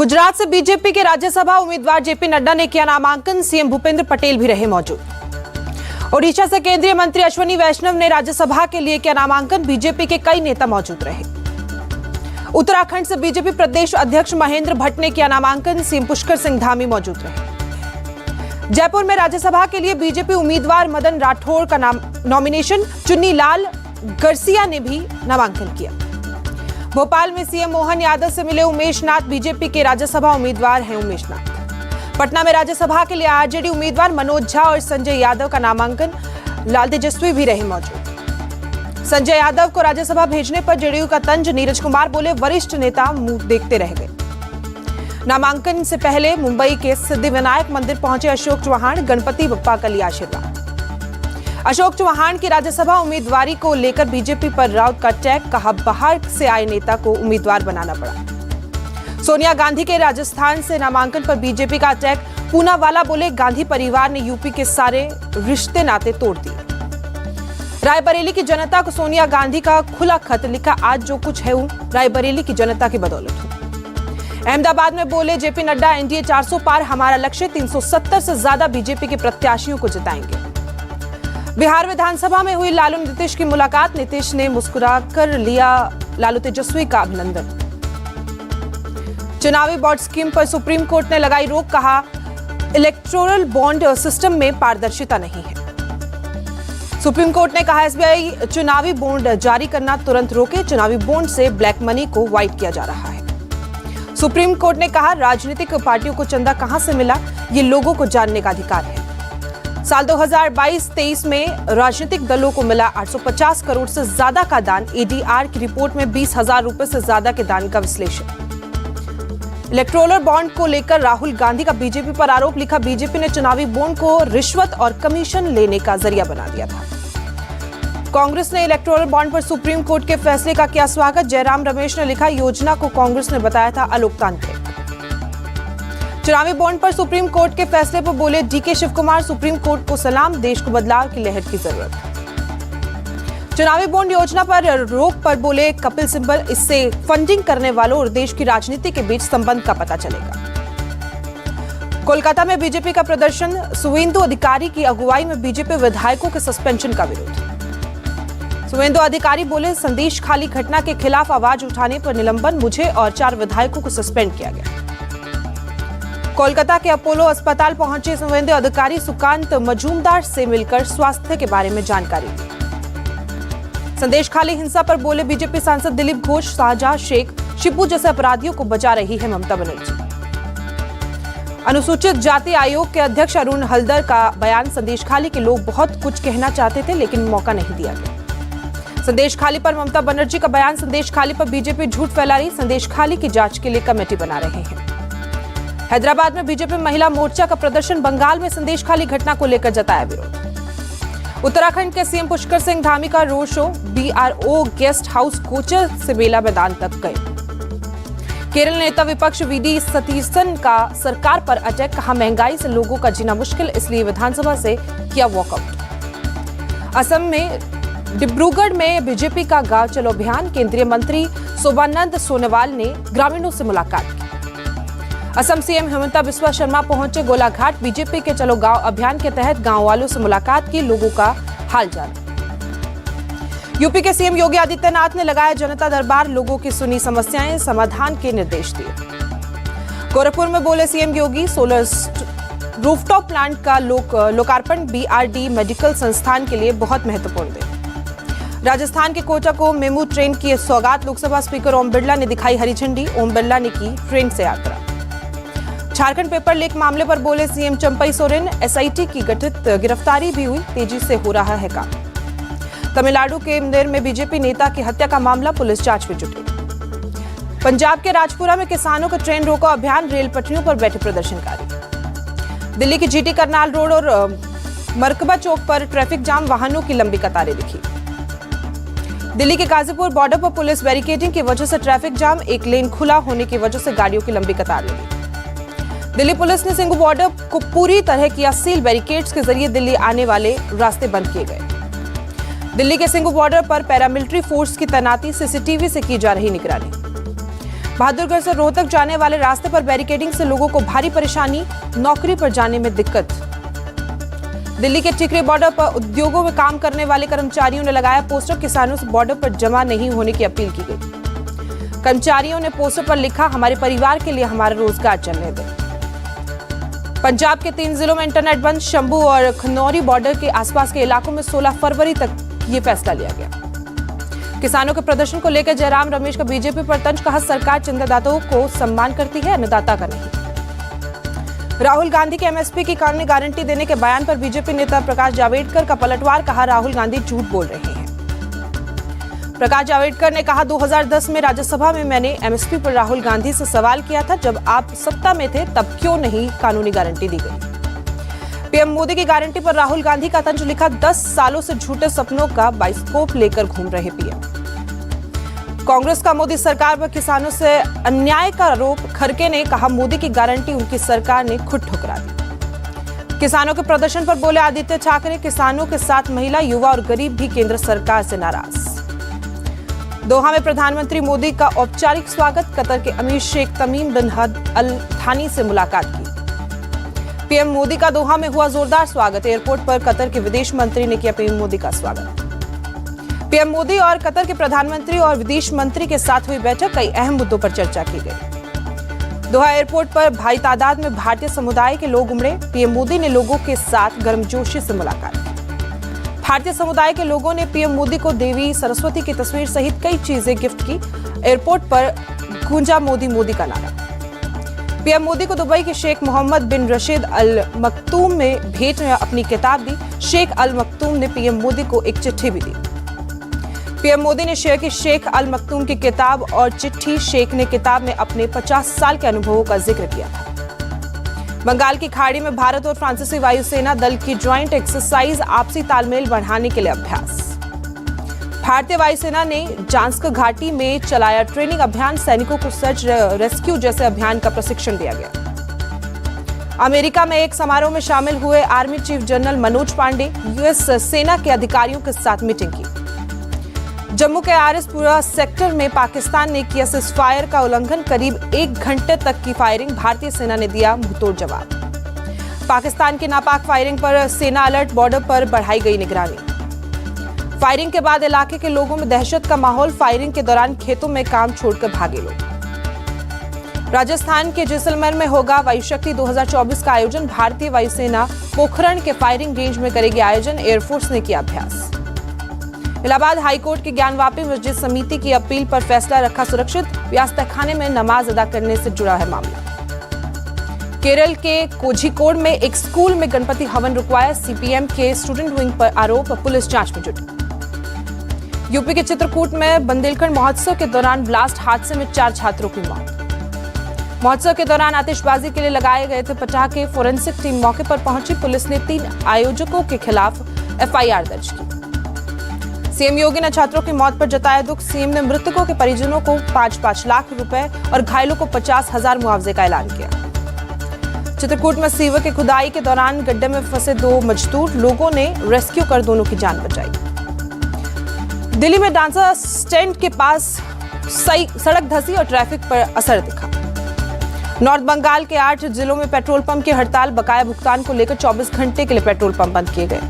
गुजरात से बीजेपी के राज्यसभा उम्मीदवार जेपी नड्डा ने किया नामांकन, सीएम भूपेंद्र पटेल भी रहे मौजूद। ओडिशा से केंद्रीय मंत्री अश्विनी वैष्णव ने राज्यसभा के लिए किया नामांकन, बीजेपी के कई नेता मौजूद रहे। उत्तराखंड से बीजेपी प्रदेश अध्यक्ष महेंद्र भट्ट ने किया नामांकन, सीएम पुष्कर सिंह धामी मौजूद रहे। जयपुर में राज्यसभा के लिए बीजेपी उम्मीदवार मदन राठौड़ का नॉमिनेशन, चुन्नी लाल गरसिया ने भी नामांकन किया। भोपाल में सीएम मोहन यादव से मिले उमेश नाथ, बीजेपी के राज्यसभा उम्मीदवार हैं उमेश नाथ। पटना में राज्यसभा के लिए आरजेडी उम्मीदवार मनोज झा और संजय यादव का नामांकन, लाल तेजस्वी भी रहे मौजूद। संजय यादव को राज्यसभा भेजने पर जेडीयू का तंज, नीरज कुमार बोले वरिष्ठ नेता मुंह देखते रह गए। नामांकन से पहले मुंबई के सिद्धिविनायक मंदिर पहुंचे अशोक चौहान, गणपति बप्पा का लिया आशीर्वाद। अशोक चौहान की राज्यसभा उम्मीदवारी को लेकर बीजेपी पर राउत का अटैक, कहा बाहर से आए नेता को उम्मीदवार बनाना पड़ा। सोनिया गांधी के राजस्थान से नामांकन पर बीजेपी का अटैक, पूनावाला बोले गांधी परिवार ने यूपी के सारे रिश्ते नाते तोड़ दिए। रायबरेली की जनता को सोनिया गांधी का खुला खत लिखा, आज जो कुछ है वो रायबरेली की जनता की बदौलत है। अहमदाबाद में बोले जेपी नड्डा, एनडीए 400 पार, हमारा लक्ष्य 370 से ज्यादा बीजेपी के प्रत्याशियों को जिताएंगे। बिहार विधानसभा में हुई लालू नीतीश की मुलाकात, नीतीश ने मुस्कुराकर लिया लालू तेजस्वी का अभिनंदन। चुनावी बॉन्ड स्कीम पर सुप्रीम कोर्ट ने लगाई रोक, कहा इलेक्टोरल बॉन्ड सिस्टम में पारदर्शिता नहीं है। सुप्रीम कोर्ट ने कहा एसबीआई चुनावी बॉन्ड जारी करना तुरंत रोके, चुनावी बॉन्ड से ब्लैक मनी को व्हाइट किया जा रहा है। सुप्रीम कोर्ट ने कहा राजनीतिक पार्टियों को चंदा कहां से मिला, ये लोगों को जानने का अधिकार है। साल 2022-23 में राजनीतिक दलों को मिला 850 करोड़ से ज्यादा का दान, एडीआर की रिपोर्ट में 20,000 रुपए से ज्यादा के दान का विश्लेषण। इलेक्टोरल बॉन्ड को लेकर राहुल गांधी का बीजेपी पर आरोप, लिखा बीजेपी ने चुनावी बॉन्ड को रिश्वत और कमीशन लेने का जरिया बना दिया था। कांग्रेस ने इलेक्टोरल बॉन्ड पर सुप्रीम कोर्ट के फैसले का किया स्वागत, जयराम रमेश ने लिखा योजना को कांग्रेस ने बताया था अलोकतांत्रिक। चुनावी बॉन्ड पर सुप्रीम कोर्ट के फैसले पर बोले DK Shiv Kumar, supreme court को सलाम, देश को बदलाव की लहर की जरूरत। चुनावी बॉन्ड योजना पर रोक पर बोले कपिल सिब्बल, इससे फंडिंग करने वालों और देश की राजनीति के बीच संबंध का पता चलेगा। कोलकाता में बीजेपी का प्रदर्शन, सुवेंदु अधिकारी की अगुवाई में बीजेपी विधायकों के सस्पेंशन का विरोध। सुवेंदु अधिकारी बोले संदेश खाली घटना के खिलाफ आवाज उठाने पर निलंबन, मुझे और 4 विधायकों को सस्पेंड किया गया। कोलकाता के अपोलो अस्पताल पहुंचे सुवेंदु अधिकारी, सुकांत मजूमदार से मिलकर स्वास्थ्य के बारे में जानकारी दी। संदेश खाली हिंसा पर बोले बीजेपी सांसद दिलीप घोष, शाहजहां शेख, शिबू जैसे अपराधियों को बचा रही है ममता बनर्जी। अनुसूचित जाति आयोग के अध्यक्ष अरुण हल्दर का बयान, संदेश खाली के लोग बहुत कुछ कहना चाहते थे लेकिन मौका नहीं दिया गया। संदेश खाली पर ममता बनर्जी का बयान, संदेश खाली पर बीजेपी झूठ फैला रही, संदेश खाली की जांच के लिए कमेटी बना रहे हैं। हैदराबाद में बीजेपी महिला मोर्चा का प्रदर्शन, बंगाल में संदेश खाली घटना को लेकर जताया विरोध। उत्तराखंड के सीएम पुष्कर सिंह धामी का road show, BRO guest house कोचर से बेला मैदान तक गए। केरल नेता विपक्ष वीडी सतीसन का सरकार पर अटैक, कहा महंगाई से लोगों का जीना मुश्किल, इसलिए विधानसभा से किया वॉकआउट। असम में डिब्रूगढ़ में बीजेपी का गांव चलो अभियान, केंद्रीय मंत्री शोभानंद सोनोवाल ने ग्रामीणों से मुलाकात की। असम सीएम हिमंता बिस्वा शर्मा पहुंचे गोलाघाट, बीजेपी के चलो गांव अभियान के तहत गांव वालों से मुलाकात की, लोगों का हाल जाना। यूपी के सीएम योगी आदित्यनाथ ने लगाया जनता दरबार, लोगों की सुनी समस्याएं, समाधान के निर्देश दिए। गोरखपुर में बोले सीएम योगी, सोलर रूफटॉप प्लांट का लोकार्पण बीआरडी मेडिकल संस्थान के लिए बहुत महत्वपूर्ण है। राजस्थान के कोटा को मेमू ट्रेन की सौगात, लोकसभा स्पीकर ओम बिरला ने दिखाई हरी झंडी, ओम बिरला ने की ट्रेन से यात्रा। झारखंड पेपर लीक मामले पर बोले सीएम चंपई सोरेन, एसआईटी की गठित गिरफ्तारी भी हुई, तेजी से हो रहा है काम। तमिलनाडु के इंदौर में बीजेपी नेता की हत्या का मामला, पुलिस जांच में जुटी। पंजाब के राजपुरा में किसानों का ट्रेन रोको अभियान, रेल पटरियों पर बैठे प्रदर्शनकारी। दिल्ली की जीटी करनाल रोड और मरकबा चौक पर ट्रैफिक जाम, वाहनों की लंबी कतारें दिखी। दिल्ली के गाजीपुर बॉर्डर पर पुलिस बैरिकेडिंग की वजह से ट्रैफिक जाम, एक लेन खुला होने की वजह से गाड़ियों की लंबी कतार लगी। दिल्ली पुलिस ने सिंघू बॉर्डर को पूरी तरह किया सील, बैरिकेड्स के जरिए दिल्ली आने वाले रास्ते बंद किए गए। दिल्ली के सिंघू बॉर्डर पर पैरामिलिट्री फोर्स की तैनाती, सीसीटीवी से की जा रही निगरानी। बहादुरगढ़ से रोहतक जाने वाले रास्ते पर बैरिकेडिंग से लोगों को भारी परेशानी, नौकरी पर जाने में दिक्कत। दिल्ली के टिकरी बॉर्डर पर उद्योगों में काम करने वाले कर्मचारियों ने लगाया पोस्टर, किसानों से बॉर्डर पर जमा नहीं होने की अपील की गई। कर्मचारियों ने पोस्टर पर लिखा, हमारे परिवार के लिए हमारा रोजगार चलने दें। पंजाब के 3 जिलों में इंटरनेट बंद, शंभू और खनौरी बॉर्डर के आसपास के इलाकों में 16 फरवरी तक ये फैसला लिया गया। किसानों के प्रदर्शन को लेकर जयराम रमेश का बीजेपी पर तंज, कहा सरकार चंदादाताओं को सम्मान करती है, अन्नदाता का नहीं। राहुल गांधी के एमएसपी की कानूनी गारंटी देने के बयान पर बीजेपी नेता प्रकाश जावड़ेकर का पलटवार, कहा राहुल गांधी झूठ बोल रहे हैं। प्रकाश जावड़ेकर ने कहा 2010 में राज्यसभा में मैंने एमएसपी पर राहुल गांधी से सवाल किया था, जब आप सत्ता में थे तब क्यों नहीं कानूनी गारंटी दी गई। पीएम मोदी की गारंटी पर राहुल गांधी का तंज, लिखा 10 सालों से झूठे सपनों का बाइस्कोप लेकर घूम रहे पीएम। कांग्रेस का मोदी सरकार पर किसानों से अन्याय का आरोप, खड़गे ने कहा मोदी की गारंटी उनकी सरकार ने खुद ठुकरा दी। किसानों के प्रदर्शन पर बोले आदित्य ठाकरे, किसानों के साथ महिला, युवा और गरीब भी केंद्र सरकार से नाराज। दोहा में प्रधानमंत्री मोदी का औपचारिक स्वागत, कतर के अमीर शेख तमीम बिन हद अल थानी से मुलाकात की। पीएम मोदी का दोहा में हुआ जोरदार स्वागत, एयरपोर्ट पर कतर के विदेश मंत्री ने किया पीएम मोदी का स्वागत। पीएम मोदी और कतर के प्रधानमंत्री और विदेश मंत्री के साथ हुई बैठक, कई अहम मुद्दों पर चर्चा की गई। दोहा एयरपोर्ट पर भारी तादाद में भारतीय समुदाय के लोग उमड़े, पीएम मोदी ने लोगों के साथ गर्मजोशी से मुलाकात की। भारतीय समुदाय के लोगों ने पीएम मोदी को देवी सरस्वती की तस्वीर सहित कई चीजें गिफ्ट की। एयरपोर्ट पर गूंजा मोदी मोदी का नारा। पीएम मोदी को दुबई के शेख मोहम्मद बिन रशीद अल मक्तूम में भेंट में अपनी किताब दी। शेख अल मक्तूम ने पीएम मोदी को एक चिट्ठी भी दी। पीएम मोदी ने शेयर की शेख अल मक्तूम की किताब और चिट्ठी। शेख ने किताब में अपने 50 साल के अनुभवों का जिक्र किया था। बंगाल की खाड़ी में भारत और फ्रांसीसी वायुसेना दल की ज्वाइंट एक्सरसाइज, आपसी तालमेल बढ़ाने के लिए अभ्यास। भारतीय वायुसेना ने जांस्कर घाटी में चलाया ट्रेनिंग अभियान, सैनिकों को सर्च रेस्क्यू जैसे अभियान का प्रशिक्षण दिया गया। अमेरिका में एक समारोह में शामिल हुए army chief general Manoj Pande, US सेना के अधिकारियों के साथ मीटिंग की। जम्मू के आरएसपुरा सेक्टर में पाकिस्तान ने किया सीजफायर का उल्लंघन, करीब 1 घंटे तक की फायरिंग, भारतीय सेना ने दिया मुंहतोड़ जवाब। पाकिस्तान की नापाक फायरिंग पर सेना अलर्ट, बॉर्डर पर बढ़ाई गई निगरानी। फायरिंग के बाद इलाके के लोगों में दहशत का माहौल, फायरिंग के दौरान खेतों में काम छोड़कर भागे लोग। राजस्थान के जैसलमेर में होगा वायुशक्ति 2024 का आयोजन, भारतीय वायुसेना पोखरण के फायरिंग रेंज में करेगी आयोजन, एयरफोर्स ने किया अभ्यास। इलाहाबाद हाईकोर्ट की ज्ञानवापी मस्जिद समिति की अपील पर फैसला रखा सुरक्षित, व्यास्तखाने में नमाज अदा करने से जुड़ा है मामला। केरल के कोझिकोड में एक स्कूल में गणपति हवन रुकवाया, सीपीएम के स्टूडेंट विंग पर आरोप, पुलिस जांच में जुटी। यूपी के चित्रकूट में बुंदेलखंड महोत्सव के दौरान ब्लास्ट हादसे में 4 छात्रों की मौत। महोत्सव के दौरान आतिशबाजी के लिए लगाए गए थे पटाखे, फोरेंसिक टीम मौके पर पहुंची, पुलिस ने 3 आयोजकों के खिलाफ एफआईआर दर्ज की। सीएम योगी ने छात्रों की मौत पर जताया दुख, सीएम ने मृतकों के परिजनों को 5-5 लाख रुपए और घायलों को 50,000 मुआवजे का ऐलान किया। चित्रकूट में सीवर के खुदाई के दौरान गड्ढे में फंसे 2 मजदूर, लोगों ने रेस्क्यू कर दोनों की जान बचाई। दिल्ली में डांसर स्टैंड के पास सड़क धंसी और ट्रैफिक पर असर दिखा। नॉर्थ बंगाल के 8 जिलों में पेट्रोल पंप की हड़ताल, बकाया भुगतान को लेकर 24 घंटे के लिए पेट्रोल पंप बंद किए गए।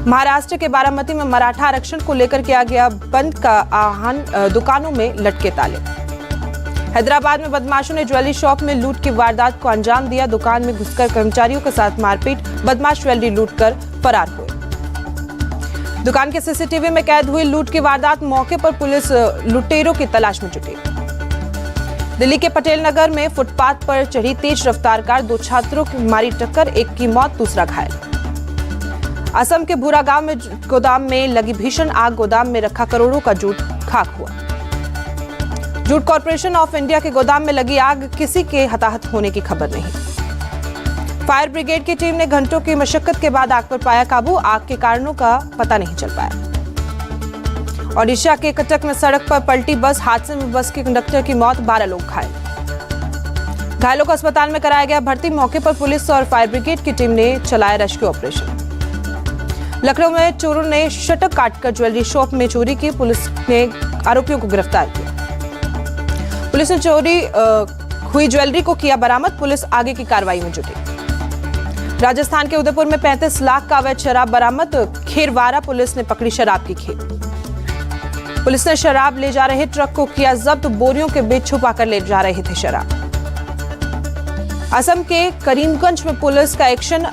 महाराष्ट्र के बारामती में मराठा आरक्षण को लेकर किया गया बंद का आह्वान, दुकानों में लटके ताले। हैदराबाद में बदमाशों ने ज्वेलरी शॉप में लूट की वारदात को अंजाम दिया, दुकान में घुसकर कर्मचारियों के साथ मारपीट, बदमाश ज्वेलरी लूटकर फरार हुए। दुकान के सीसीटीवी में कैद हुई लूट की वारदात, मौके पर पुलिस लुटेरों की तलाश में जुटी। दिल्ली के पटेल नगर में फुटपाथ पर चढ़ी तेज रफ्तार कार, 2 छात्रों की मारी टक्कर, एक की मौत, दूसरा घायल। असम के भूरा गांव में गोदाम में लगी भीषण आग, गोदाम में रखा करोड़ों का जूट खाक हुआ। जूट कॉर्पोरेशन ऑफ इंडिया के गोदाम में लगी आग, किसी के हताहत होने की खबर नहीं। फायर ब्रिगेड की टीम ने घंटों की मशक्कत के बाद आग पर पाया काबू, आग के कारणों का पता नहीं चल पाया। ओडिशा के कटक में सड़क पर पलटी बस, हादसे में बस के कंडक्टर की मौत, 12 लोग घायल। घायलों को अस्पताल में कराया गया भर्ती, मौके पर पुलिस और फायर ब्रिगेड की टीम ने चलाया रेस्क्यू ऑपरेशन। लखनऊ में चोरों ने शटर काटकर ज्वेलरी शॉप में चोरी की, पुलिस ने आरोपियों को गिरफ्तार किया। पुलिस ने चोरी हुई ज्वेलरी को किया बरामद। पुलिस आगे की कार्रवाई में जुटी। राजस्थान के उदयपुर में 35 लाख का अवैध शराब बरामद। खेरवारा पुलिस ने पकड़ी शराब की खेप। पुलिस ने शराब ले जा रहे ट्रक को किया जब्त। बोरियों के बीच छुपाकर ले जा रहे थे शराब। असम के करीमगंज में पुलिस का एक्शन।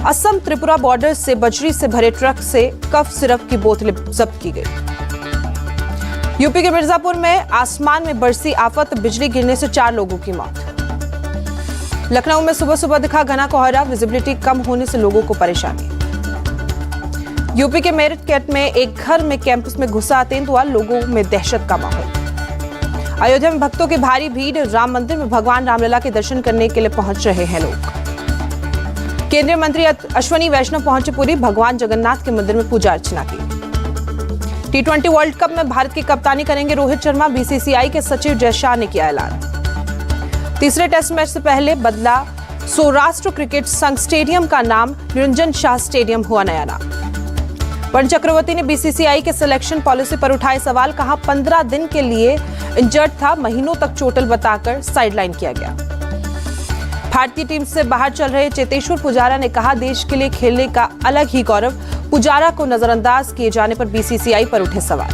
असम त्रिपुरा बॉर्डर से बजरी से भरे ट्रक से कफ सिरप की बोतलें जब्त की गई। यूपी के मिर्जापुर में आसमान में बरसी आफत। बिजली गिरने से 4 लोगों की मौत। लखनऊ में सुबह सुबह दिखा घना कोहरा। विजिबिलिटी कम होने से लोगों को परेशानी। यूपी के मेरठ में एक घर में कैंपस में घुसा तेंदुआ। लोगों में दहशत का माहौल। अयोध्या में भक्तों की भारी भीड़। राम मंदिर में भगवान रामलला के दर्शन करने के लिए पहुंच रहे हैं लोग। केंद्रीय मंत्री अश्विनी वैष्णव पहुंचे पुरी। भगवान जगन्नाथ के मंदिर में पूजा अर्चना की। T20 वर्ल्ड कप में भारत की कप्तानी करेंगे रोहित शर्मा। बीसीसीआई के सचिव जय शाह ने किया ऐलान। तीसरे टेस्ट मैच से पहले बदला सौराष्ट्र क्रिकेट संघ स्टेडियम का नाम। निरंजन शाह स्टेडियम हुआ नया नाम। वरुण चक्रवर्ती ने बीसीसीआई के सिलेक्शन पॉलिसी पर उठाए सवाल। कहा 15 दिन के लिए इंजर्ड था। महीनों तक चोटिल बताकर साइडलाइन किया गया। भारतीय टीम से बाहर चल रहे चेतेश्वर पुजारा ने कहा देश के लिए खेलने का अलग ही गौरव। पुजारा को नजरअंदाज किए जाने पर बीसीसीआई पर उठे सवाल।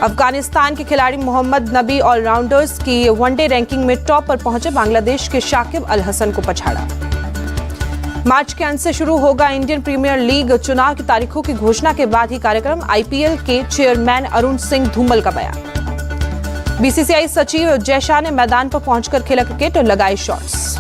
अफगानिस्तान के खिलाड़ी मोहम्मद नबी ऑलराउंडर्स की वनडे रैंकिंग में टॉप पर पहुंचे। बांग्लादेश के शाकिब अल हसन को पछाड़ा। मार्च के अंत से शुरू होगा इंडियन प्रीमियर लीग। चुनाव की तारीखों की घोषणा के बाद ही कार्यक्रम। आईपीएल के चेयरमैन अरुण सिंह धूमल का बयान। बीसीसीआई सचिव जय शाह ने मैदान पर पहुंचकर खेला क्रिकेट और लगाए शॉट्स।